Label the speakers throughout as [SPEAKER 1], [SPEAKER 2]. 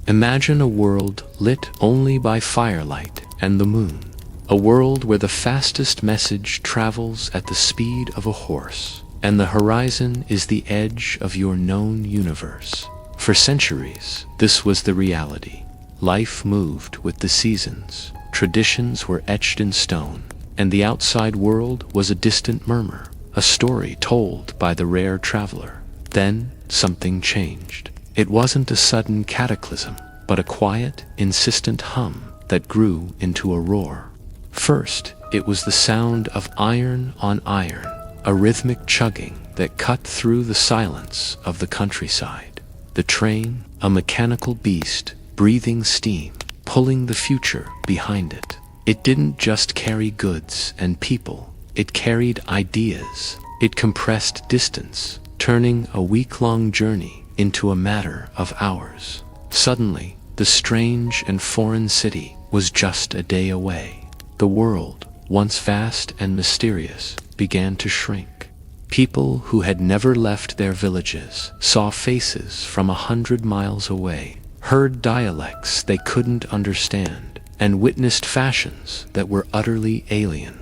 [SPEAKER 1] Imagine a world lit only by firelight and the moon. A world where the fastest message travels at the speed of a horse, and the horizon is the edge of your known universe. For centuries, this was the reality. Life moved with the seasons, traditions were etched in stone, and the outside world was a distant murmur, a story told by the rare traveler. Then, something changed. It wasn't a sudden cataclysm, but a quiet, insistent hum that grew into a roar. First, it was the sound of iron on iron, a rhythmic chugging that cut through the silence of the countryside. The train, a mechanical beast, breathing steam, pulling the future behind it. It didn't just carry goods and people, it carried ideas. It compressed distance, turning a week-long journey into a matter of hours. Suddenly, the strange and foreign city was just a day away. The world, once vast and mysterious, began to shrink. People who had never left their villages saw faces from 100 miles away, heard dialects they couldn't understand, and witnessed fashions that were utterly alien.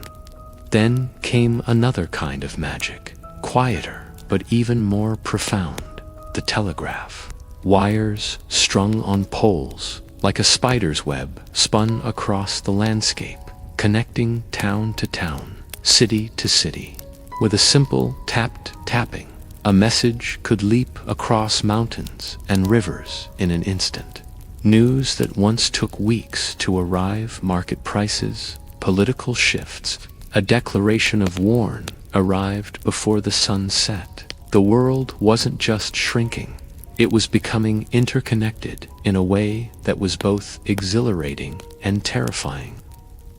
[SPEAKER 1] Then came another kind of magic, quieter but even more profound: the telegraph. Wires strung on poles, like a spider's web, spun across the landscape, connecting town to town, city to city. With a simple tapping, a message could leap across mountains and rivers in an instant. News that once took weeks to arrive, market prices, political shifts, a declaration of war arrived before the sun set. The world wasn't just shrinking, it was becoming interconnected in a way that was both exhilarating and terrifying.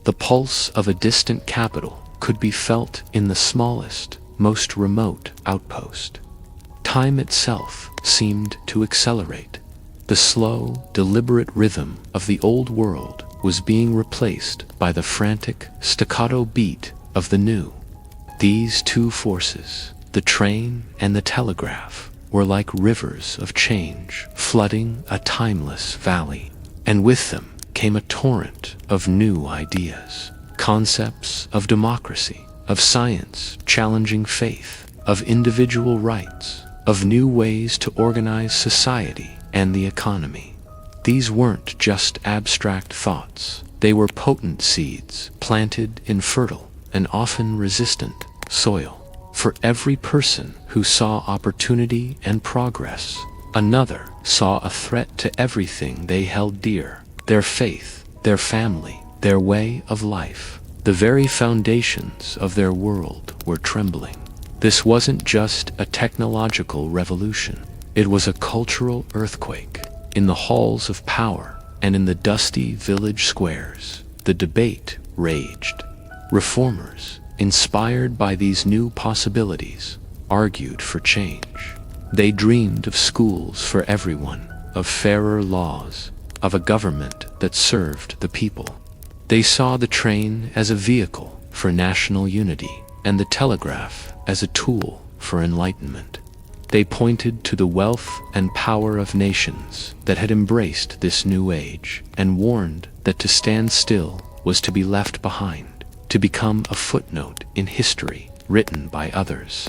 [SPEAKER 1] The pulse of a distant capital could be felt in the smallest, most remote outpost. Time itself seemed to accelerate. The slow, deliberate rhythm of the old world was being replaced by the frantic, staccato beat of the new. These two forces, the train and the telegraph, were like rivers of change flooding a timeless valley. And with them came a torrent of new ideas, concepts of democracy, of science challenging faith, of individual rights, of new ways to organize society and the economy. These weren't just abstract thoughts, they were potent seeds planted in fertile and often resistant soil. For every person who saw opportunity and progress, another saw a threat to everything they held dear: their faith, their family, their way of life. The very foundations of their world were trembling. This wasn't just a technological revolution, it was a cultural earthquake. In the halls of power and in the dusty village squares, the debate raged. Reformers, inspired by these new possibilities, argued for change. They dreamed of schools for everyone, of fairer laws, of a government that served the people. They saw the train as a vehicle for national unity and the telegraph as a tool for enlightenment. They pointed to the wealth and power of nations that had embraced this new age and warned that to stand still was to be left behind, to become a footnote in history written by others.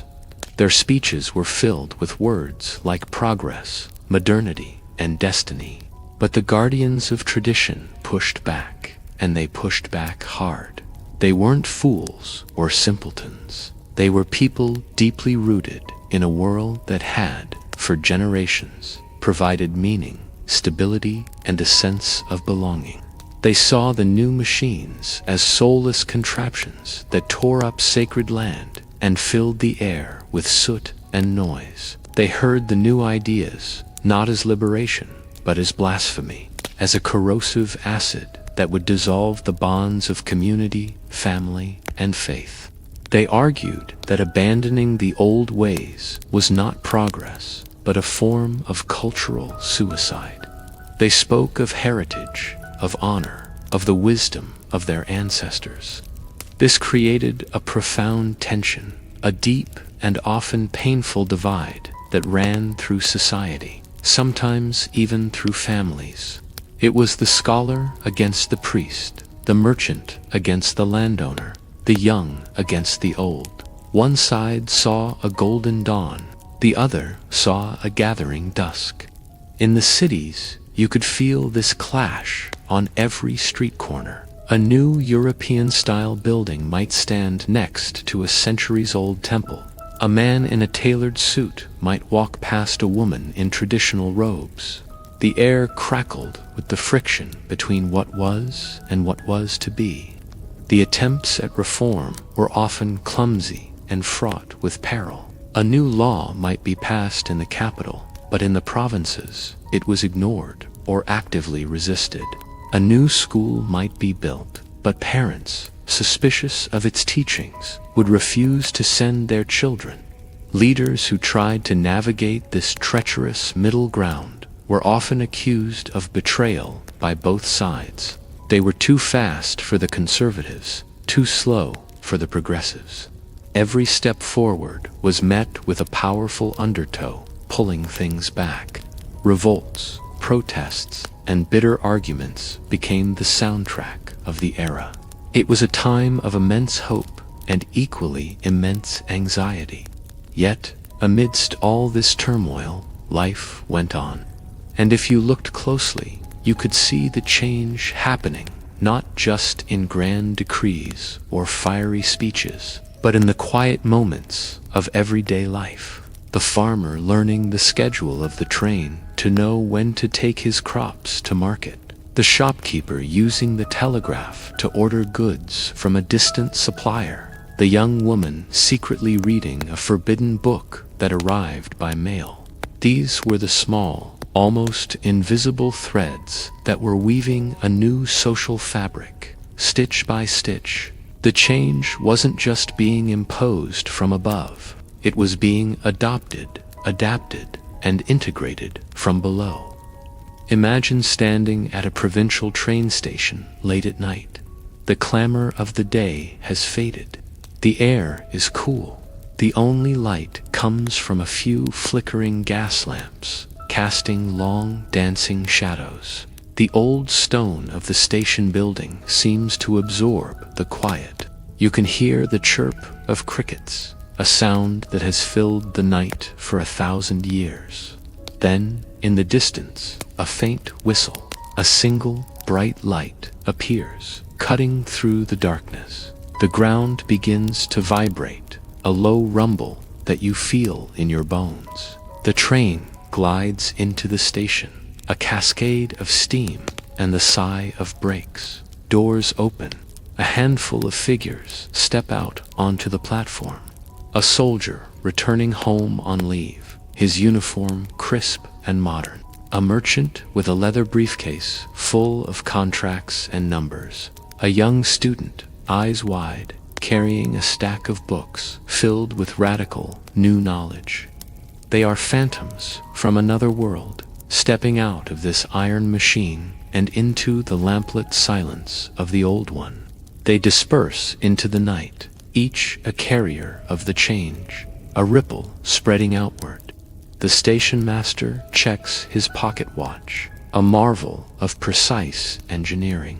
[SPEAKER 1] Their speeches were filled with words like progress, modernity, and destiny. But the guardians of tradition pushed back, and they pushed back hard. They weren't fools or simpletons. They were people deeply rooted in a world that had, for generations, provided meaning, stability, and a sense of belonging. They saw the new machines as soulless contraptions that tore up sacred land and filled the air with soot and noise. They heard the new ideas not as liberation, but as blasphemy, as a corrosive acid that would dissolve the bonds of community, family, and faith. They argued that abandoning the old ways was not progress, but a form of cultural suicide. They spoke of heritage, of honor, of the wisdom of their ancestors. This created a profound tension, a deep and often painful divide that ran through society. sometimes even through families. It was the scholar against the priest, the merchant against the landowner, the young against the old. One side saw a golden dawn, the other saw a gathering dusk. In the cities, you could feel this clash on every street corner. A new European-style building might stand next to a centuries-old temple. A man in a tailored suit might walk past a woman in traditional robes. The air crackled with the friction between what was and what was to be. The attempts at reform were often clumsy and fraught with peril. A new law might be passed in the capital, but in the provinces, it was ignored or actively resisted. A new school might be built, but parents, suspicious of its teachings, would refuse to send their children. Leaders who tried to navigate this treacherous middle ground were often accused of betrayal by both sides. They were too fast for the conservatives, too slow for the progressives. Every step forward was met with a powerful undertow, pulling things back. Revolts, protests, and bitter arguments became the soundtrack of the era. It was a time of immense hope and equally immense anxiety. Yet, amidst all this turmoil, life went on. And if you looked closely, you could see the change happening, not just in grand decrees or fiery speeches, but in the quiet moments of everyday life. The farmer learning the schedule of the train to know when to take his crops to market. The shopkeeper using the telegraph to order goods from a distant supplier. The young woman secretly reading a forbidden book that arrived by mail. These were the small, almost invisible threads that were weaving a new social fabric, stitch by stitch. The change wasn't just being imposed from above. It was being adopted, adapted, and integrated from below. Imagine standing at a provincial train station late at night. The clamor of the day has faded. The air is cool. The only light comes from a few flickering gas lamps, casting long, dancing shadows. The old stone of the station building seems to absorb the quiet. You can hear the chirp of crickets, a sound that has filled the night for 1,000 years. Then, in the distance, a faint whistle. A single, bright light appears, cutting through the darkness. The ground begins to vibrate, a low rumble that you feel in your bones. The train glides into the station, a cascade of steam and the sigh of brakes. Doors open. A handful of figures step out onto the platform. A soldier returning home on leave, his uniform crisp and modern. A merchant with a leather briefcase full of contracts and numbers. A young student, eyes wide, carrying a stack of books filled with radical, new knowledge. They are phantoms from another world, stepping out of this iron machine and into the lamplit silence of the old one. They disperse into the night, each a carrier of the change, a ripple spreading outward. The station master checks his pocket watch, a marvel of precise engineering.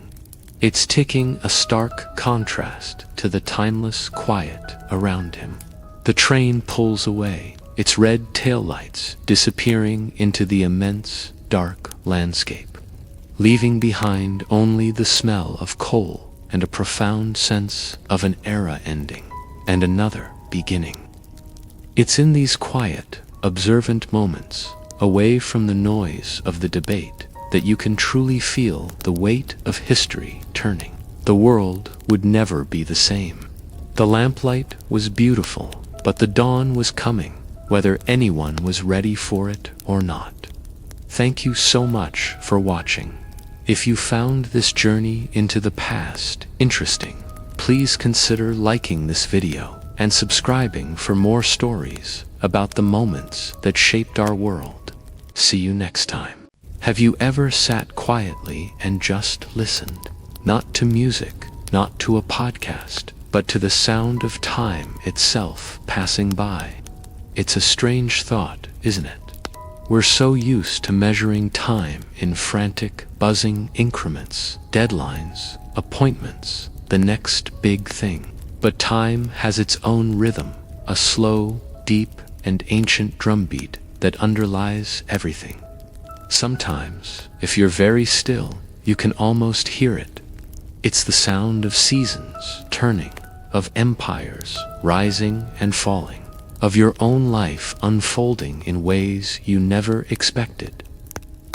[SPEAKER 1] It's ticking a stark contrast to the timeless quiet around him. The train pulls away, its red taillights disappearing into the immense, dark landscape, leaving behind only the smell of coal and a profound sense of an era ending and another beginning. It's in these quiet, observant moments, away from the noise of the debate, that you can truly feel the weight of history turning. The world would never be the same. The lamplight was beautiful, but the dawn was coming, whether anyone was ready for it or not. Thank you so much for watching. If you found this journey into the past interesting, please consider liking this video and subscribing for more stories about the moments that shaped our world. See you next time. Have you ever sat quietly and just listened? Not to music, not to a podcast, but to the sound of time itself passing by. It's a strange thought, isn't it? we're so used to measuring time in frantic, buzzing increments, deadlines, appointments, the next big thing. But time has its own rhythm, a slow, deep, and ancient drumbeat that underlies everything. Sometimes, if you're very still, you can almost hear it. It's the sound of seasons turning, of empires rising and falling, of your own life unfolding in ways you never expected.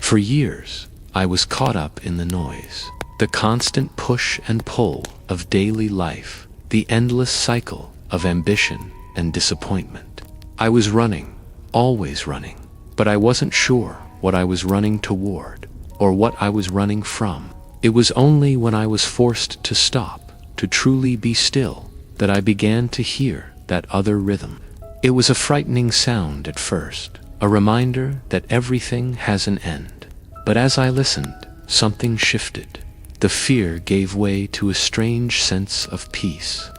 [SPEAKER 1] For years, I was caught up in the noise, the constant push and pull of daily life, the endless cycle of ambition and disappointment. I was running, always running, but I wasn't sure what I was running toward, or what I was running from. It was only when I was forced to stop, to truly be still, that I began to hear that other rhythm. It was a frightening sound at first, a reminder that everything has an end. But as I listened, something shifted. The fear gave way to a strange sense of peace.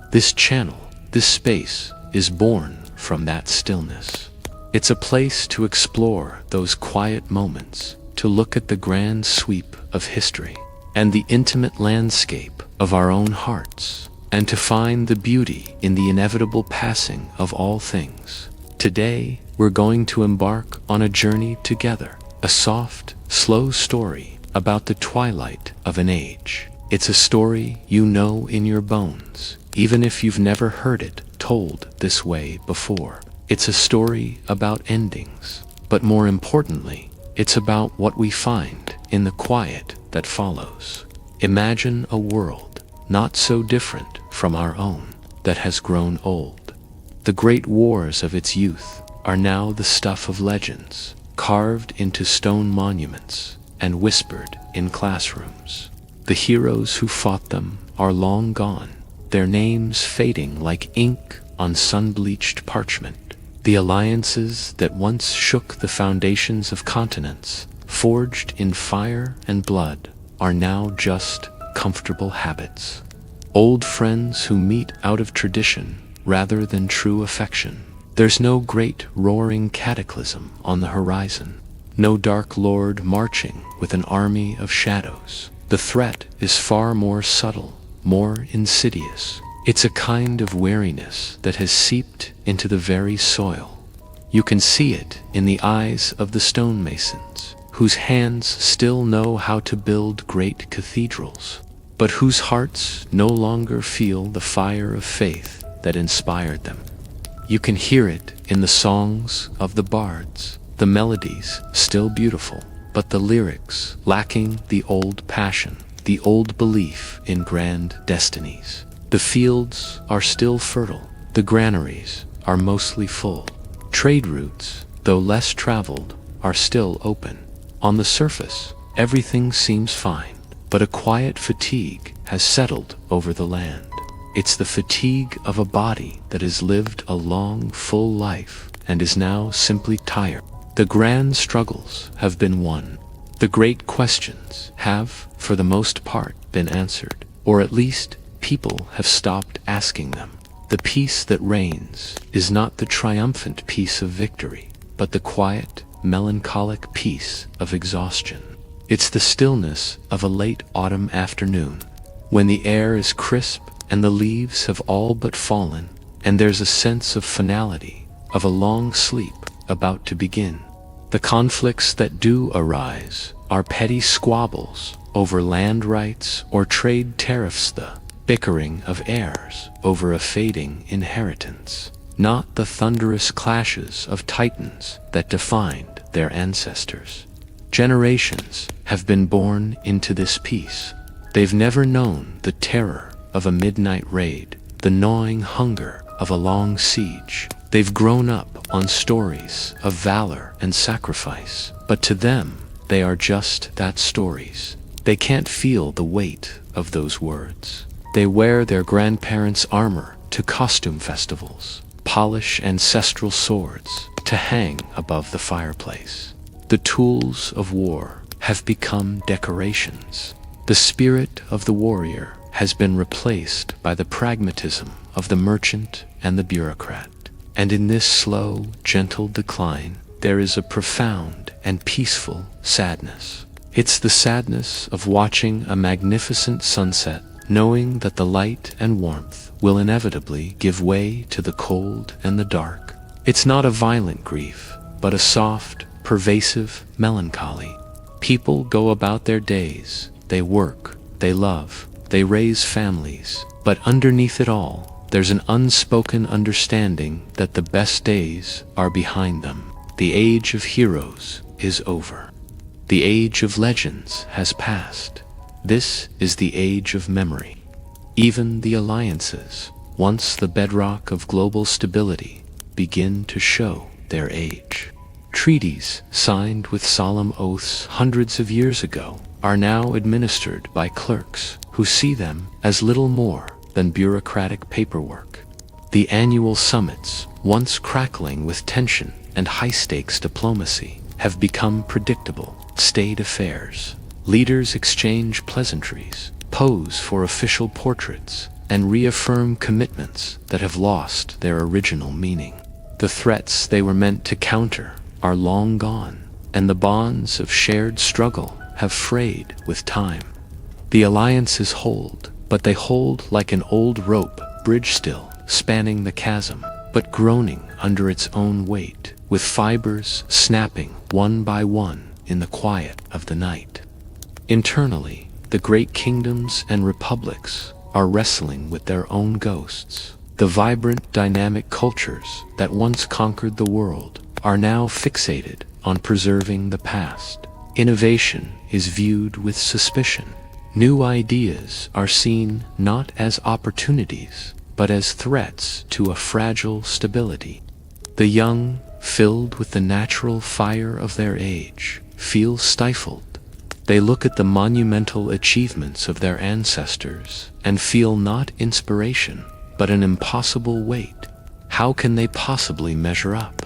[SPEAKER 1] This channel, this space, is born from that stillness. It's a place to explore those quiet moments, to look at the grand sweep of history, and the intimate landscape of our own hearts, and to find the beauty in the inevitable passing of all things. Today, we're going to embark on a journey together, a soft, slow story about the twilight of an age. It's a story you know in your bones, even if you've never heard it told this way before. It's a story about endings, but more importantly, it's about what we find in the quiet that follows. Imagine a world not so different from our own, that has grown old. The great wars of its youth are now the stuff of legends, carved into stone monuments and whispered in classrooms. The heroes who fought them are long gone, their names fading like ink on sun-bleached parchment. The alliances that once shook the foundations of continents, forged in fire and blood, are now just comfortable habits. Old friends who meet out of tradition rather than true affection. There's no great roaring cataclysm on the horizon, no dark lord marching with an army of shadows. The threat is far more subtle, more insidious. It's a kind of wariness that has seeped into the very soil. You can see it in the eyes of the stonemasons, whose hands still know how to build great cathedrals, but whose hearts no longer feel the fire of faith that inspired them. You can hear it in the songs of the bards, the melodies still beautiful, but the lyrics lacking the old passion, the old belief in grand destinies. The fields are still fertile, the granaries are mostly full. Trade routes, though less traveled, are still open. On the surface, everything seems fine, but a quiet fatigue has settled over the land. It's the fatigue of a body that has lived a long, full life and is now simply tired. The grand struggles have been won. The great questions have, for the most part, been answered, or at least people have stopped asking them. The peace that reigns is not the triumphant peace of victory, but the quiet, melancholic peace of exhaustion. It's the stillness of a late autumn afternoon, when the air is crisp and the leaves have all but fallen, and there's a sense of finality, of a long sleep about to begin. The conflicts that do arise are petty squabbles over land rights or trade tariffs, the bickering of heirs over a fading inheritance, not the thunderous clashes of titans that defined their ancestors. Generations have been born into this peace. They've never known the terror of a midnight raid, the gnawing hunger of a long siege. They've grown up on stories of valor and sacrifice, but to them, they are just that, stories. They can't feel the weight of those words. They wear their grandparents' armor to costume festivals, polish ancestral swords to hang above the fireplace. The tools of war have become decorations. The spirit of the warrior has been replaced by the pragmatism of the merchant and the bureaucrat. And in this slow, gentle decline, there is a profound and peaceful sadness. It's the sadness of watching a magnificent sunset, knowing that the light and warmth will inevitably give way to the cold and the dark. It's not a violent grief, but a soft, pervasive melancholy. People go about their days, they work, they love, they raise families, but underneath it all, there's an unspoken understanding that the best days are behind them. The age of heroes is over. The age of legends has passed. This is the age of memory. Even the alliances, once the bedrock of global stability, begin to show their age. Treaties signed with solemn oaths hundreds of years ago are now administered by clerks who see them as little more than bureaucratic paperwork. The annual summits, once crackling with tension and high-stakes diplomacy, have become predictable, staid affairs. Leaders exchange pleasantries, pose for official portraits, and reaffirm commitments that have lost their original meaning. The threats they were meant to counter are long gone, and the bonds of shared struggle have frayed with time. The alliances hold, but they hold like an old rope, bridge still, spanning the chasm, but groaning under its own weight, with fibers snapping one by one in the quiet of the night. Internally, the great kingdoms and republics are wrestling with their own ghosts. The vibrant, dynamic cultures that once conquered the world are now fixated on preserving the past. Innovation is viewed with suspicion. New ideas are seen not as opportunities, but as threats to a fragile stability. The young, filled with the natural fire of their age, feel stifled. They look at the monumental achievements of their ancestors and feel not inspiration, but an impossible weight. How can they possibly measure up?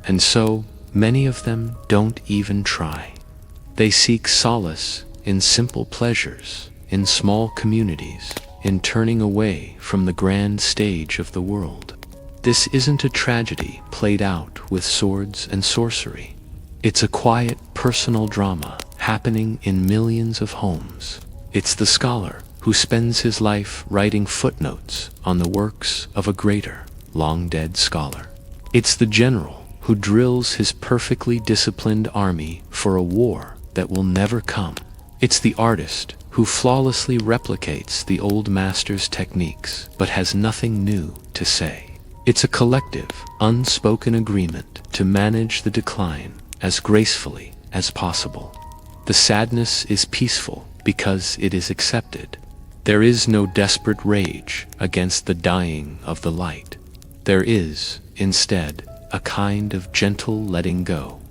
[SPEAKER 1] And so, many of them don't even try. They seek solace in simple pleasures, in small communities, in turning away from the grand stage of the world. This isn't a tragedy played out with swords and sorcery. It's a quiet, personal drama happening in millions of homes. It's the scholar who spends his life writing footnotes on the works of a greater, long-dead scholar. It's the general who drills his perfectly disciplined army for a war that will never come. It's the artist who flawlessly replicates the old master's techniques but has nothing new to say. It's a collective, unspoken agreement to manage the decline as gracefully as possible. The sadness is peaceful because it is accepted. There is no desperate rage against the dying of the light. There is, instead, a kind of gentle letting go.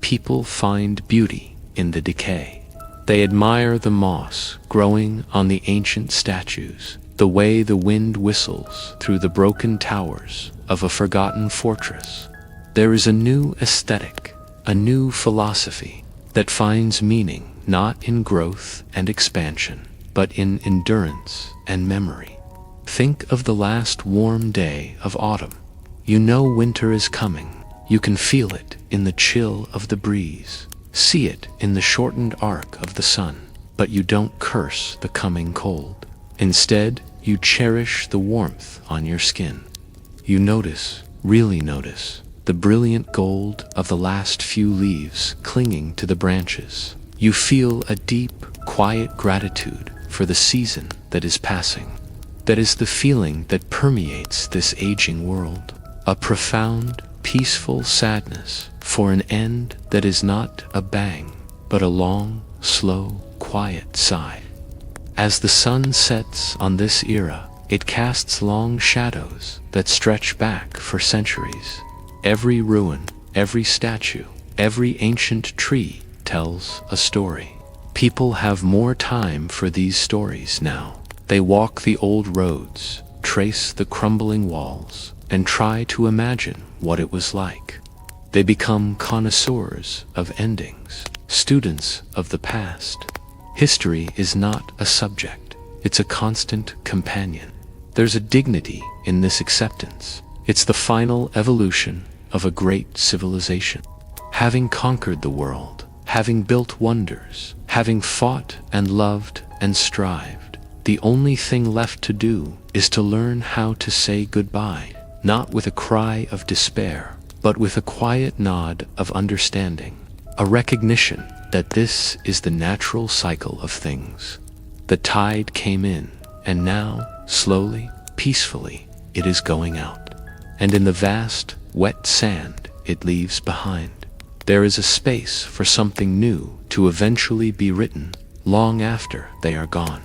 [SPEAKER 1] People find beauty in the decay. They admire the moss growing on the ancient statues, the way the wind whistles through the broken towers of a forgotten fortress. There is a new aesthetic, a new philosophy that finds meaning not in growth and expansion, but in endurance and memory. Think of the last warm day of autumn. You know winter is coming. You can feel it in the chill of the breeze, see it in the shortened arc of the sun, but you don't curse the coming cold. Instead, you cherish the warmth on your skin. You notice, really notice, the brilliant gold of the last few leaves clinging to the branches. You feel a deep, quiet gratitude for the season that is passing. That is the feeling that permeates this aging world. A profound, peaceful sadness for an end that is not a bang, but a long, slow, quiet sigh. As the sun sets on this era, it casts long shadows that stretch back for centuries. Every ruin, every statue, every ancient tree tells a story. People have more time for these stories now. They walk the old roads, trace the crumbling walls, and try to imagine what it was like. They become connoisseurs of endings, students of the past. History is not a subject, it's a constant companion. There's a dignity in this acceptance. It's the final evolution of a great civilization. having conquered the world, having built wonders, having fought and loved and strived, the only thing left to do is to learn how to say goodbye, not with a cry of despair, but with a quiet nod of understanding, a recognition that this is the natural cycle of things. The tide came in, and now, slowly, peacefully, it is going out. And in the vast, wet sand it leaves behind, there is a space for something new to eventually be written long after they are gone.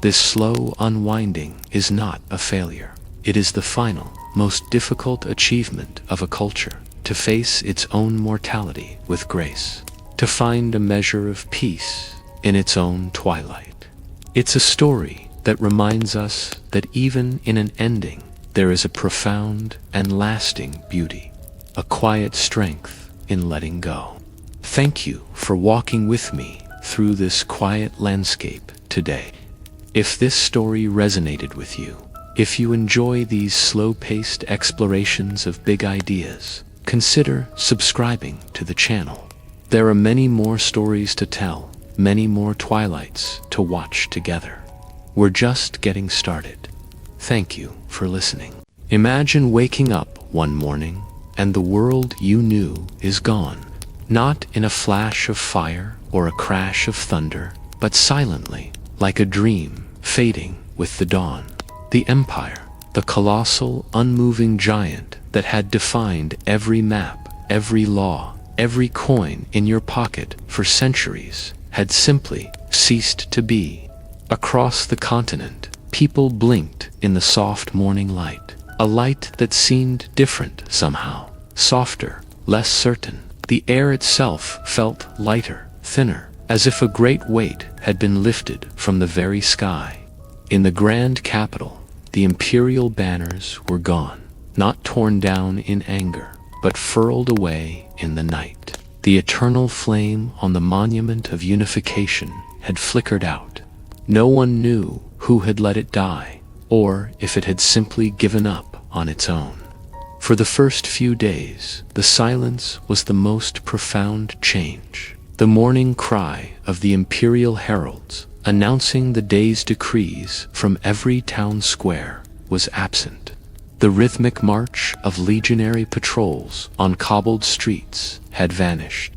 [SPEAKER 1] This slow unwinding is not a failure. It is the final, most difficult achievement of a culture, to face its own mortality with grace, to find a measure of peace in its own twilight. It's a story that reminds us that even in an ending, there is a profound and lasting beauty, a quiet strength in letting go. Thank you for walking with me through this quiet landscape today. If this story resonated with you, if you enjoy these slow-paced explorations of big ideas, consider subscribing to the channel. There are many more stories to tell, many more twilights to watch together. We're just getting started. Thank you for listening. Imagine waking up one morning and the world you knew is gone. Not in a flash of fire or a crash of thunder, but silently, like a dream fading with the dawn. The empire, the colossal, unmoving giant that had defined every map, every law, every coin in your pocket for centuries, had simply ceased to be. Across the continent, people blinked in the soft morning light, a light that seemed different somehow, softer, less certain. The air itself felt lighter, thinner, as if a great weight had been lifted from the very sky. In the grand capital, the imperial banners were gone, not torn down in anger, but furled away in the night. The eternal flame on the monument of unification had flickered out. No one knew who had let it die, or if it had simply given up on its own. For the first few days, the silence was the most profound change. The morning cry of the imperial heralds, announcing the day's decrees from every town square, was absent. The rhythmic march of legionary patrols on cobbled streets had vanished.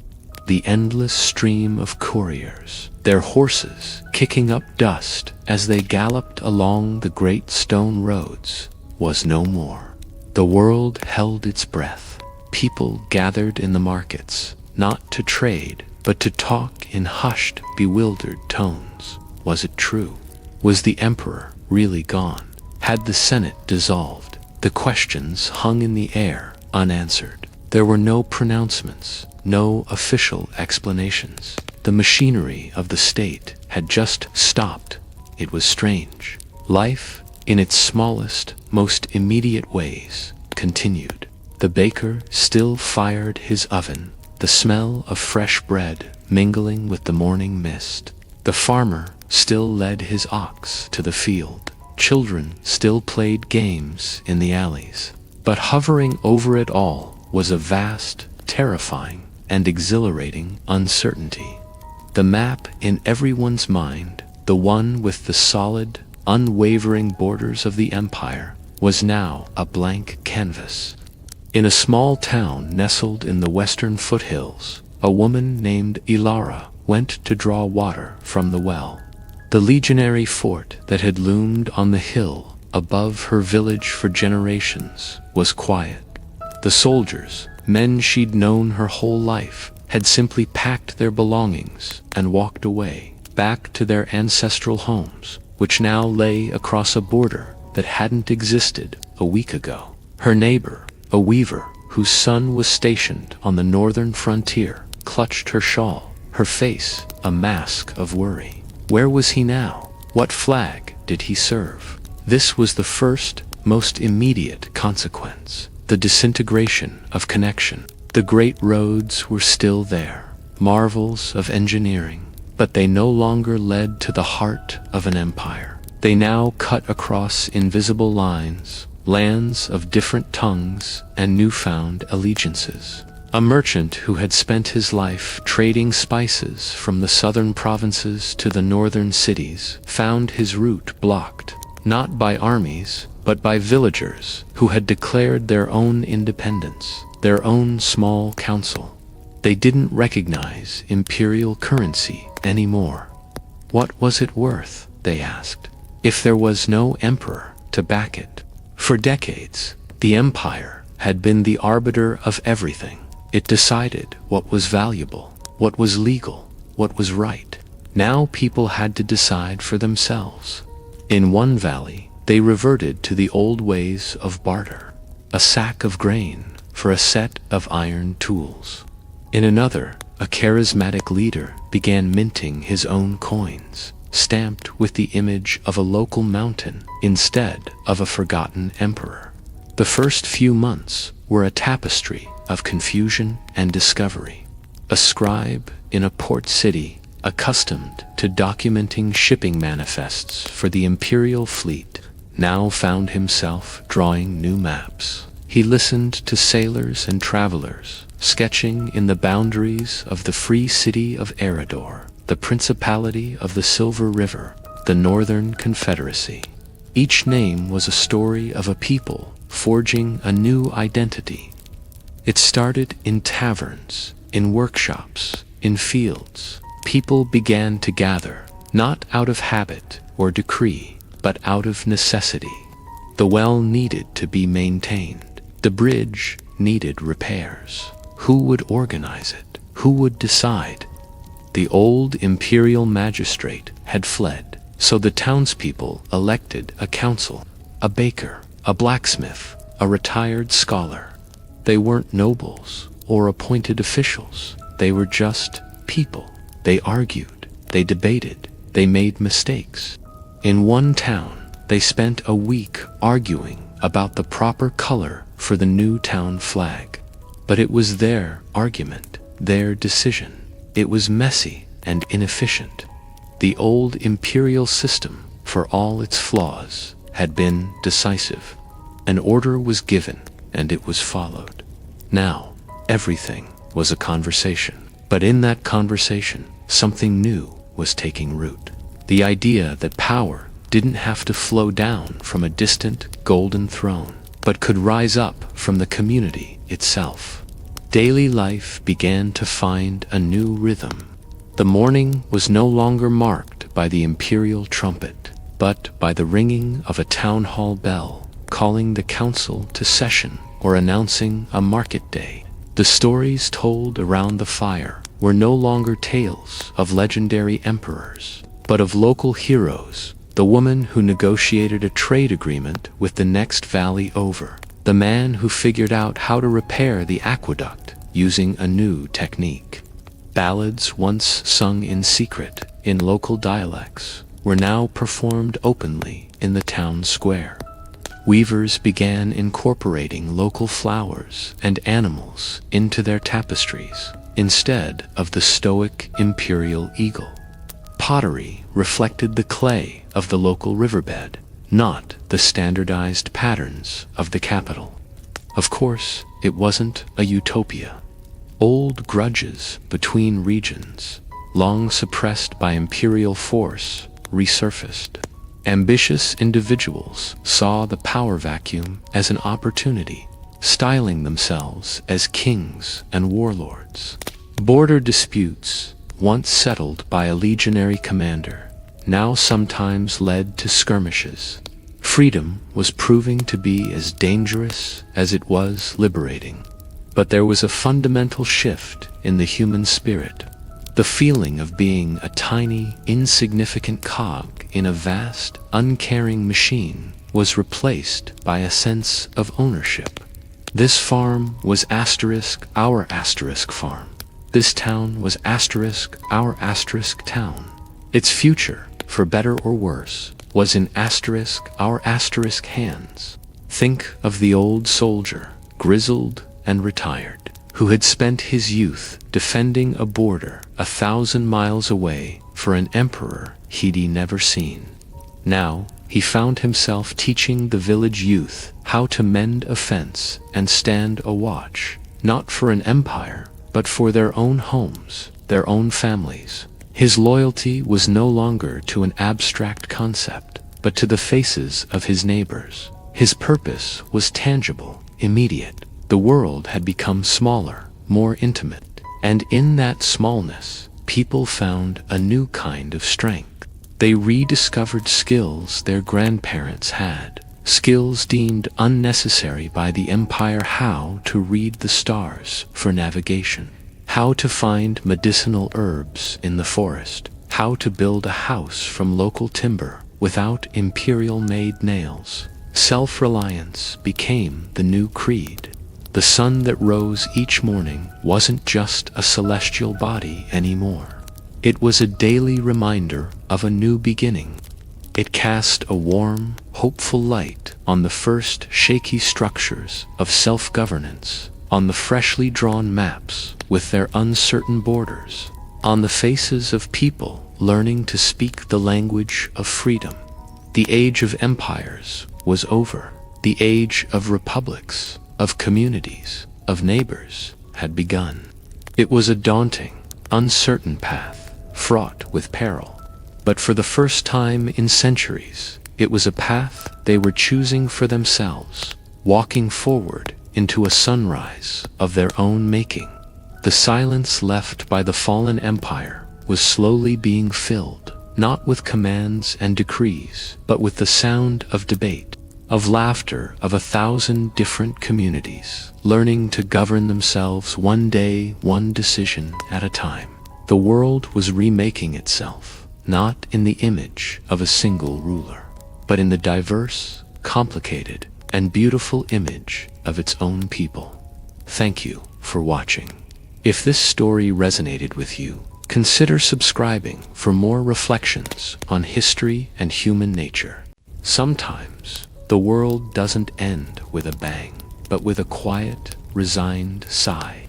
[SPEAKER 1] The endless stream of couriers, their horses kicking up dust as they galloped along the great stone roads, was no more. The world held its breath. People gathered in the markets, not to trade, but to talk in hushed, bewildered tones. Was it true? Was the emperor really gone? Had the Senate dissolved? The questions hung in the air, unanswered. There were no pronouncements, no official explanations. The machinery of the state had just stopped. It was strange. Life, in its smallest, most immediate ways, continued. The baker still fired his oven, the smell of fresh bread mingling with the morning mist. The farmer still led his ox to the field. Children still played games in the alleys. But hovering over it all was a vast, terrifying, and exhilarating uncertainty. The map in everyone's mind, the one with the solid, unwavering borders of the empire, was now a blank canvas. In a small town nestled in the western foothills, a woman named Ilara went to draw water from the well. The legionary fort that had loomed on the hill above her village for generations was quiet. The soldiers, men she'd known her whole life, had simply packed their belongings and walked away, back to their ancestral homes, which now lay across a border that hadn't existed a week ago. Her neighbor, a weaver whose son was stationed on the northern frontier, clutched her shawl, her face a mask of worry. Where was he now? What flag did he serve? This was the first, most immediate consequence, the disintegration of connection. The great roads were still there, marvels of engineering, but they no longer led to the heart of an empire. They now cut across invisible lines, lands of different tongues and newfound allegiances. A merchant who had spent his life trading spices from the southern provinces to the northern cities found his route blocked, not by armies, but by villagers who had declared their own independence, their own small council. They didn't recognize imperial currency anymore. What was it worth, they asked, if there was no emperor to back it? For decades, the empire had been the arbiter of everything. It decided what was valuable, what was legal, what was right. Now people had to decide for themselves. In one valley, they reverted to the old ways of barter, a sack of grain for a set of iron tools. In another, a charismatic leader began minting his own coins, stamped with the image of a local mountain instead of a forgotten emperor. The first few months were a tapestry of confusion and discovery. A scribe in a port city, accustomed to documenting shipping manifests for the imperial fleet, now found himself drawing new maps. He listened to sailors and travelers, sketching in the boundaries of the free city of Eridor, the Principality of the Silver River, the Northern Confederacy. Each name was a story of a people forging a new identity. It started in taverns, in workshops, in fields. People began to gather, not out of habit or decree, but out of necessity. The well needed to be maintained. The bridge needed repairs. Who would organize it? Who would decide? The old imperial magistrate had fled, so the townspeople elected a council, a baker, a blacksmith, a retired scholar. They weren't nobles or appointed officials. They were just people. They argued, they debated, they made mistakes. In one town, they spent a week arguing about the proper color for the new town flag. But it was their argument, their decision. It was messy and inefficient. The old imperial system, for all its flaws, had been decisive. An order was given, and it was followed. Now, everything was a conversation. But in that conversation, something new was taking root. The idea that power didn't have to flow down from a distant golden throne, but could rise up from the community itself. Daily life began to find a new rhythm. The morning was no longer marked by the imperial trumpet, but by the ringing of a town hall bell, calling the council to session or announcing a market day. The stories told around the fire were no longer tales of legendary emperors, but of local heroes. The woman who negotiated a trade agreement with the next valley over, the man who figured out how to repair the aqueduct using a new technique. Ballads once sung in secret in local dialects were now performed openly in the town square. Weavers began incorporating local flowers and animals into their tapestries instead of the stoic imperial eagle. Pottery reflected the clay of the local riverbed, not the standardized patterns of the capital. Of course, it wasn't a utopia. Old grudges between regions, long suppressed by imperial force, resurfaced. Ambitious individuals saw the power vacuum as an opportunity, styling themselves as kings and warlords. Border disputes, once settled by a legionary commander, now sometimes led to skirmishes. Freedom was proving to be as dangerous as it was liberating. But there was a fundamental shift in the human spirit. The feeling of being a tiny, insignificant cog in a vast, uncaring machine was replaced by a sense of ownership. This farm was our farm. This town was our town. Its future, for better or worse, was in our hands. Think of the old soldier, grizzled and retired, who had spent his youth defending a border 1,000 miles away for an emperor he'd never seen. Now, he found himself teaching the village youth how to mend a fence and stand a watch, not for an empire, but for their own homes, their own families. His loyalty was no longer to an abstract concept, but to the faces of his neighbors. His purpose was tangible, immediate. The world had become smaller, more intimate, and in that smallness, people found a new kind of strength. They rediscovered skills their grandparents had, skills deemed unnecessary by the empire: how to read the stars for navigation, how to find medicinal herbs in the forest, how to build a house from local timber without imperial-made nails. Self-reliance became the new creed. The sun that rose each morning wasn't just a celestial body anymore. It was a daily reminder of a new beginning. It cast a warm, hopeful light on the first shaky structures of self-governance, on the freshly drawn maps with their uncertain borders, on the faces of people learning to speak the language of freedom. The age of empires was over. The age of republics, of communities, of neighbors had begun. It was a daunting, uncertain path, fraught with peril. But for the first time in centuries, it was a path they were choosing for themselves, walking forward into a sunrise of their own making. The silence left by the fallen empire was slowly being filled, not with commands and decrees, but with the sound of debate, of laughter of 1,000 different communities, learning to govern themselves one day, one decision at a time. The world was remaking itself, not in the image of a single ruler, but in the diverse, complicated, and beautiful image of its own people. Thank you for watching. If this story resonated with you, consider subscribing for more reflections on history and human nature. Sometimes, the world doesn't end with a bang, but with a quiet, resigned sigh.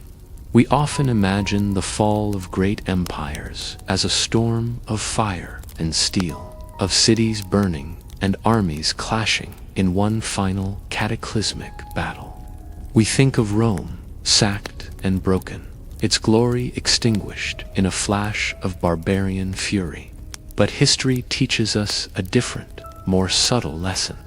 [SPEAKER 1] We often imagine the fall of great empires as a storm of fire and steel, of cities burning and armies clashing in one final cataclysmic battle. We think of Rome, sacked and broken, its glory extinguished in a flash of barbarian fury. But history teaches us a different, more subtle lesson.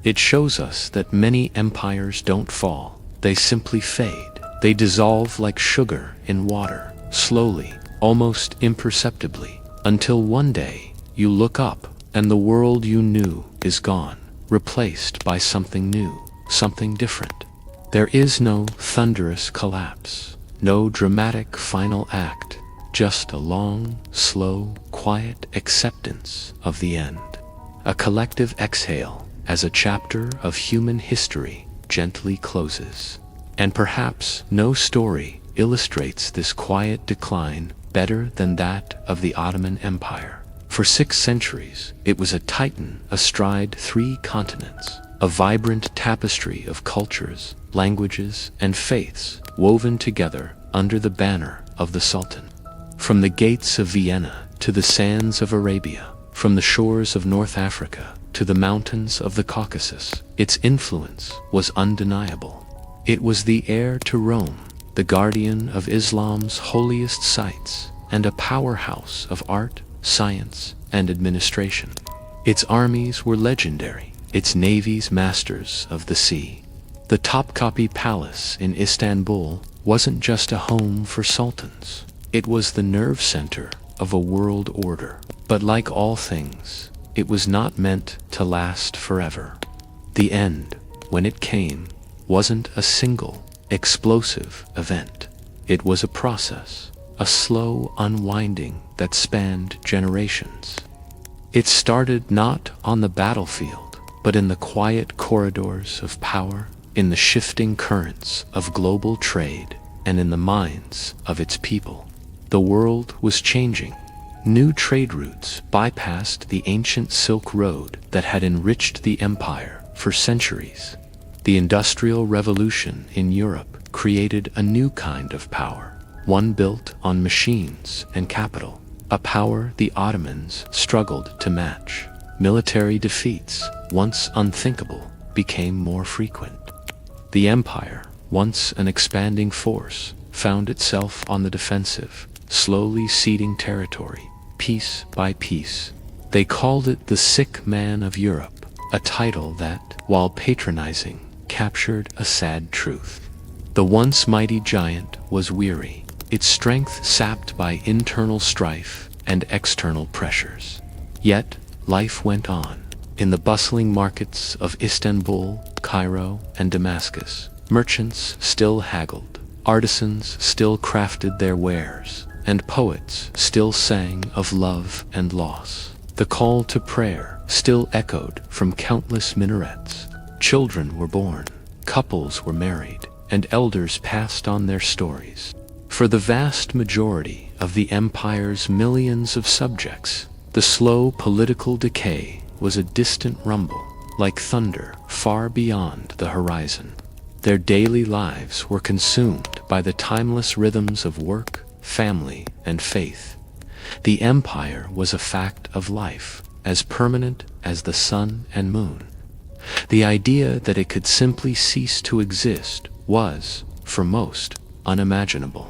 [SPEAKER 1] It shows us that many empires don't fall, they simply fade. They dissolve like sugar in water, slowly, almost imperceptibly, until one day you look up and the world you knew is gone, replaced by something new, something different. There is no thunderous collapse, no dramatic final act, just a long, slow, quiet acceptance of the end. A collective exhale as a chapter of human history gently closes. And perhaps no story illustrates this quiet decline better than that of the Ottoman Empire. For 6 centuries, it was a titan astride 3 continents, a vibrant tapestry of cultures, languages, and faiths woven together under the banner of the Sultan. From the gates of Vienna to the sands of Arabia, from the shores of North Africa to the mountains of the Caucasus, its influence was undeniable. It was the heir to Rome, the guardian of Islam's holiest sites, and a powerhouse of art, science, and administration. Its armies were legendary, its navies masters of the sea. The Topkapi Palace in Istanbul wasn't just a home for sultans. It was the nerve center of a world order. But like all things, it was not meant to last forever. The end, when it came, wasn't a single, explosive event. It was a process, a slow unwinding that spanned generations. It started not on the battlefield, but in the quiet corridors of power, in the shifting currents of global trade, and in the minds of its people. The world was changing. New trade routes bypassed the ancient Silk Road that had enriched the empire for centuries. The Industrial Revolution in Europe created a new kind of power, one built on machines and capital, a power the Ottomans struggled to match. Military defeats, once unthinkable, became more frequent. The empire, once an expanding force, found itself on the defensive, slowly ceding territory, piece by piece. They called it the Sick Man of Europe, a title that, while patronizing, captured a sad truth. The once mighty giant was weary, its strength sapped by internal strife and external pressures. Yet, life went on. In the bustling markets of Istanbul, Cairo, and Damascus, merchants still haggled, artisans still crafted their wares, and poets still sang of love and loss. The call to prayer still echoed from countless minarets. Children were born, couples were married, and elders passed on their stories. For the vast majority of the empire's millions of subjects, the slow political decay was a distant rumble, like thunder far beyond the horizon. Their daily lives were consumed by the timeless rhythms of work, family, and faith. The empire was a fact of life, as permanent as the sun and moon. The idea that it could simply cease to exist was, for most, unimaginable.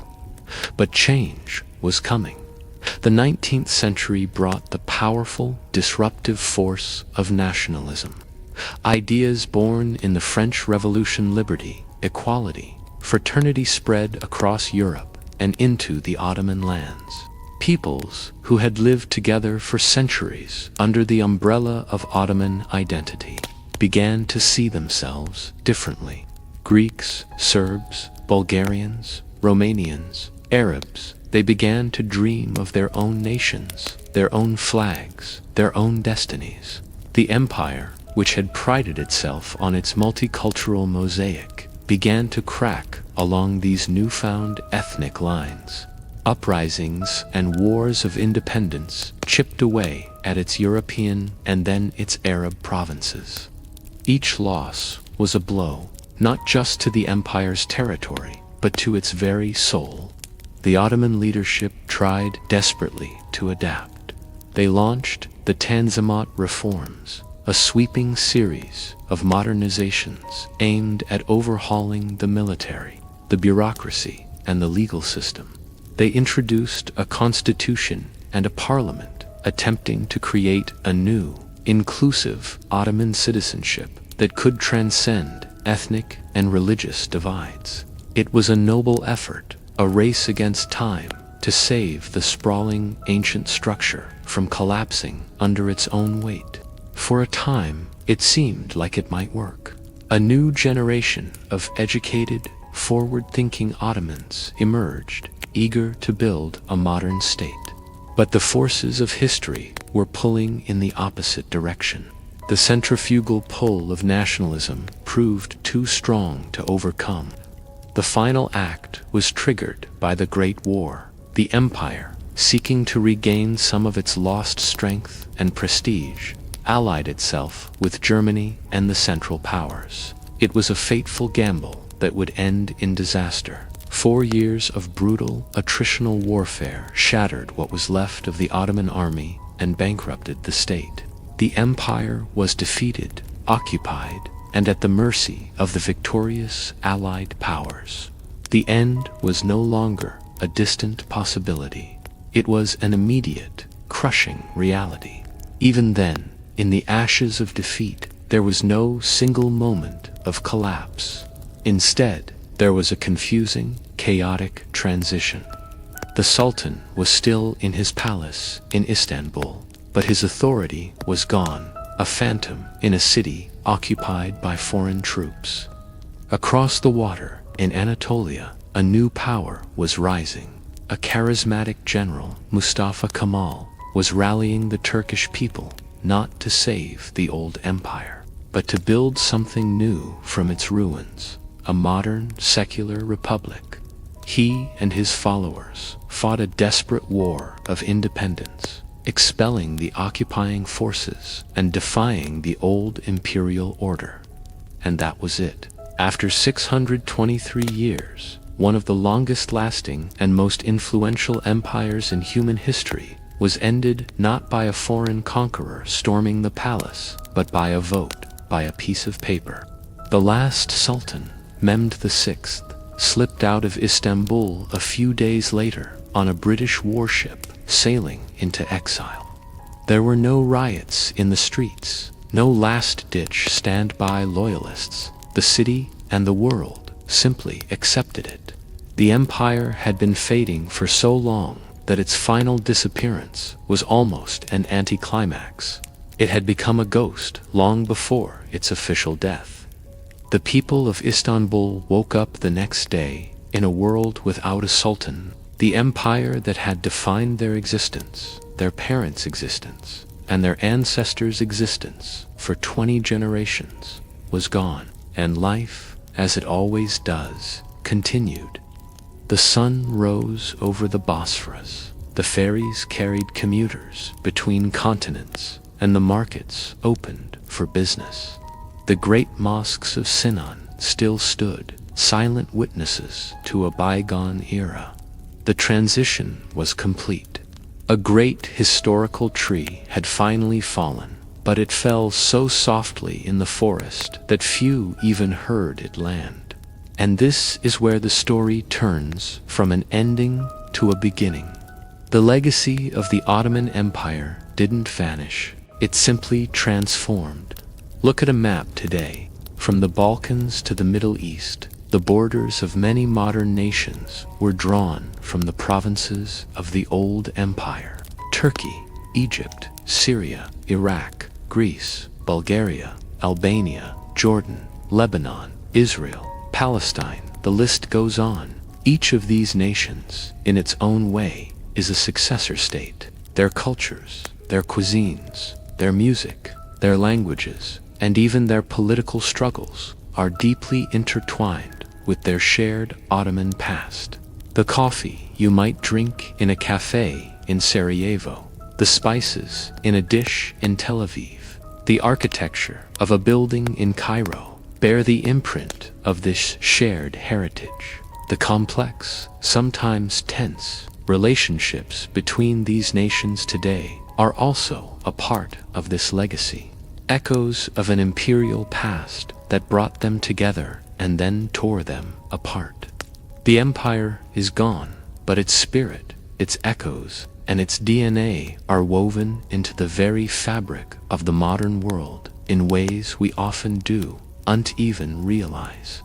[SPEAKER 1] But change was coming. The 19th century brought the powerful, disruptive force of nationalism. Ideas born in the French Revolution: liberty, equality, fraternity spread across Europe and into the Ottoman lands. Peoples who had lived together for centuries under the umbrella of Ottoman identity began to see themselves differently. Greeks, Serbs, Bulgarians, Romanians, Arabs, they began to dream of their own nations, their own flags, their own destinies. The empire, which had prided itself on its multicultural mosaic, began to crack along these newfound ethnic lines. Uprisings and wars of independence chipped away at its European and then its Arab provinces. Each loss was a blow, not just to the empire's territory, but to its very soul. The Ottoman leadership tried desperately to adapt. They launched the Tanzimat reforms, a sweeping series of modernizations aimed at overhauling the military, the bureaucracy, and the legal system. They introduced a constitution and a parliament, attempting to create a new, inclusive Ottoman citizenship that could transcend ethnic and religious divides. It was a noble effort, a race against time, to save the sprawling ancient structure from collapsing under its own weight. For a time, it seemed like it might work. A new generation of educated, forward-thinking Ottomans emerged, eager to build a modern state. But the forces of history were pulling in the opposite direction. The centrifugal pull of nationalism proved too strong to overcome. The final act was triggered by the Great War. The empire, seeking to regain some of its lost strength and prestige, allied itself with Germany and the Central Powers. It was a fateful gamble that would end in disaster. 4 years of brutal, attritional warfare shattered what was left of the Ottoman army and bankrupted the state. The empire was defeated, occupied, and at the mercy of the victorious Allied powers. The end was no longer a distant possibility. It was an immediate, crushing reality. Even then, in the ashes of defeat, there was no single moment of collapse. Instead, there was a confusing, chaotic transition. The Sultan was still in his palace in Istanbul, but his authority was gone, a phantom in a city occupied by foreign troops. Across the water, in Anatolia, a new power was rising. A charismatic general, Mustafa Kemal, was rallying the Turkish people, not to save the old empire, but to build something new from its ruins, a modern, secular republic. He and his followers fought a desperate war of independence, expelling the occupying forces and defying the old imperial order. And that was it. After 623 years, one of the longest-lasting and most influential empires in human history was ended not by a foreign conqueror storming the palace, but by a vote, by a piece of paper. The last sultan, Mehmed VI, slipped out of Istanbul a few days later on a British warship sailing into exile. There were no riots in the streets, no last-ditch stand-by loyalists. The city and the world simply accepted it. The empire had been fading for so long that its final disappearance was almost an anticlimax. It had become a ghost long before its official death. The people of Istanbul woke up the next day in a world without a sultan. The empire that had defined their existence, their parents' existence, and their ancestors' existence for 20 generations was gone, and life, as it always does, continued. The sun rose over the Bosphorus, the ferries carried commuters between continents, and the markets opened for business. The great mosques of Sinan still stood, silent witnesses to a bygone era. The transition was complete. A great historical tree had finally fallen, but it fell so softly in the forest that few even heard it land. And this is where the story turns from an ending to a beginning. The legacy of the Ottoman Empire didn't vanish, it simply transformed. Look at a map today. From the Balkans to the Middle East, the borders of many modern nations were drawn from the provinces of the old empire. Turkey, Egypt, Syria, Iraq, Greece, Bulgaria, Albania, Jordan, Lebanon, Israel, Palestine, the list goes on. Each of these nations, in its own way, is a successor state. Their cultures, their cuisines, their music, their languages, and even their political struggles are deeply intertwined with their shared Ottoman past. The coffee you might drink in a cafe in Sarajevo, the spices in a dish in Tel Aviv, the architecture of a building in Cairo bear the imprint of this shared heritage. The complex, sometimes tense, relationships between these nations today are also a part of this legacy. Echoes of an imperial past that brought them together and then tore them apart. The empire is gone, but its spirit, its echoes, and its DNA are woven into the very fabric of the modern world in ways we often don't even realize.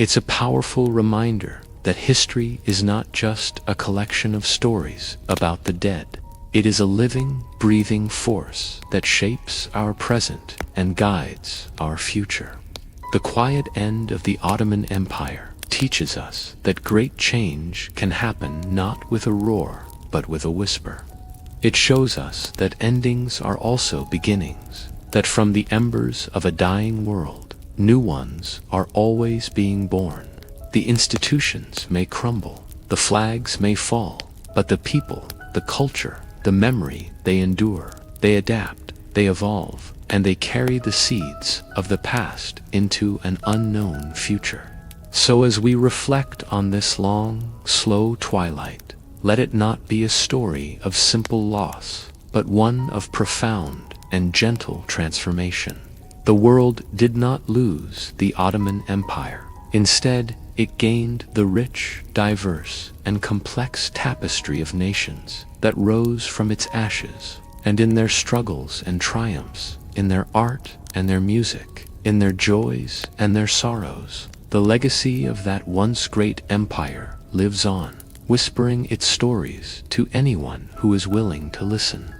[SPEAKER 1] It's a powerful reminder that history is not just a collection of stories about the dead. It is a living, breathing force that shapes our present and guides our future. The quiet end of the Ottoman Empire teaches us that great change can happen not with a roar, but with a whisper. It shows us that endings are also beginnings, that from the embers of a dying world, new ones are always being born. The institutions may crumble, the flags may fall, but the people, the culture, the memory, they endure, they adapt, they evolve, and they carry the seeds of the past into an unknown future. So as we reflect on this long, slow twilight, let it not be a story of simple loss, but one of profound and gentle transformation. The world did not lose the Ottoman Empire. Instead, it gained the rich, diverse, and complex tapestry of nations that rose from its ashes, and in their struggles and triumphs, in their art and their music, in their joys and their sorrows, the legacy of that once great empire lives on, whispering its stories to anyone who is willing to listen.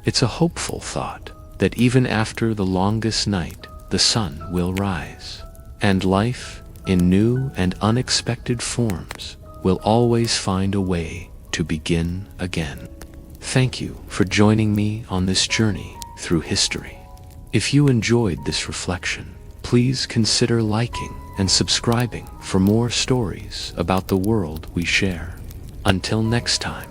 [SPEAKER 1] It's a hopeful thought that even after the longest night, the sun will rise, and life, in new and unexpected forms, will always find a way to begin again. Thank you for joining me on this journey through history. If you enjoyed this reflection, please consider liking and subscribing for more stories about the world we share. Until next time.